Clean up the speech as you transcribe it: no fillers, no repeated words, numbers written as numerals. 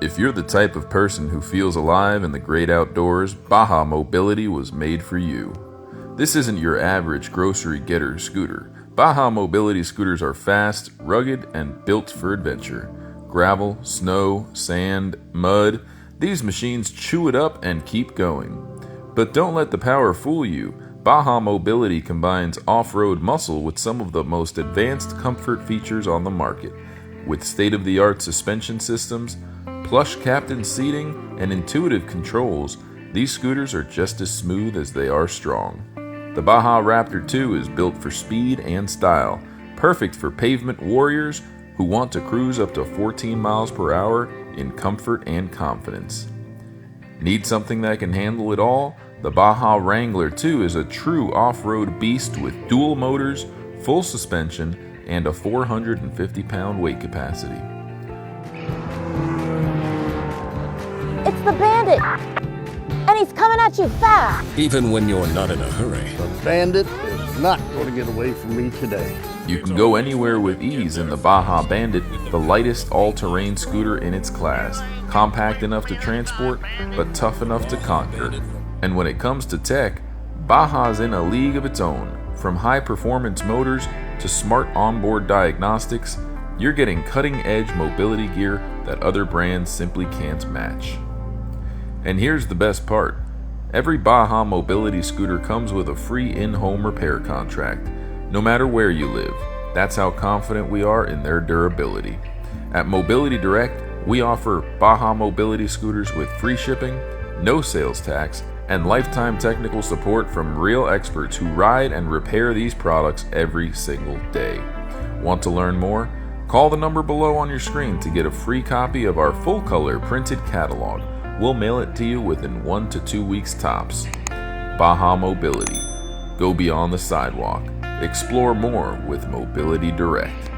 If you're the type of person who feels alive in the great outdoors, Baja Mobility was made for you. This isn't your average grocery getter scooter. Baja Mobility scooters are fast, rugged, and built for adventure. Gravel, snow, sand, mud, these machines chew it up and keep going. But don't let the power fool you. Baja Mobility combines off-road muscle with some of the most advanced comfort features on the market. With state-of-the-art suspension systems, plush captain seating, and intuitive controls, these scooters are just as smooth as they are strong. The Baja Raptor 2 is built for speed and style, perfect for pavement warriors who want to cruise up to 14 miles per hour in comfort and confidence. Need something that can handle it all? The Baja Wrangler 2 is a true off-road beast with dual motors, full suspension, and a 450-pound weight capacity. It's the Bandit! And he's coming at you fast! Even when you're not in a hurry. The Bandit is not going to get away from me today. You can go anywhere with ease in the Baja Bandit, the lightest all-terrain scooter in its class. Compact enough to transport, but tough enough to conquer. And when it comes to tech, Baja's in a league of its own. From high-performance motors to smart onboard diagnostics, you're getting cutting-edge mobility gear that other brands simply can't match. And here's the best part. Every Baja Mobility scooter comes with a free in-home repair contract, no matter where you live. That's how confident we are in their durability. At Mobility Direct, we offer Baja Mobility scooters with free shipping, no sales tax, and lifetime technical support from real experts who ride and repair these products every single day. Want to learn more? Call the number below on your screen to get a free copy of our full-color printed catalog. We'll mail it to you within 1 to 2 weeks tops. Baja Mobility. Go beyond the sidewalk. Explore more with Mobility Direct.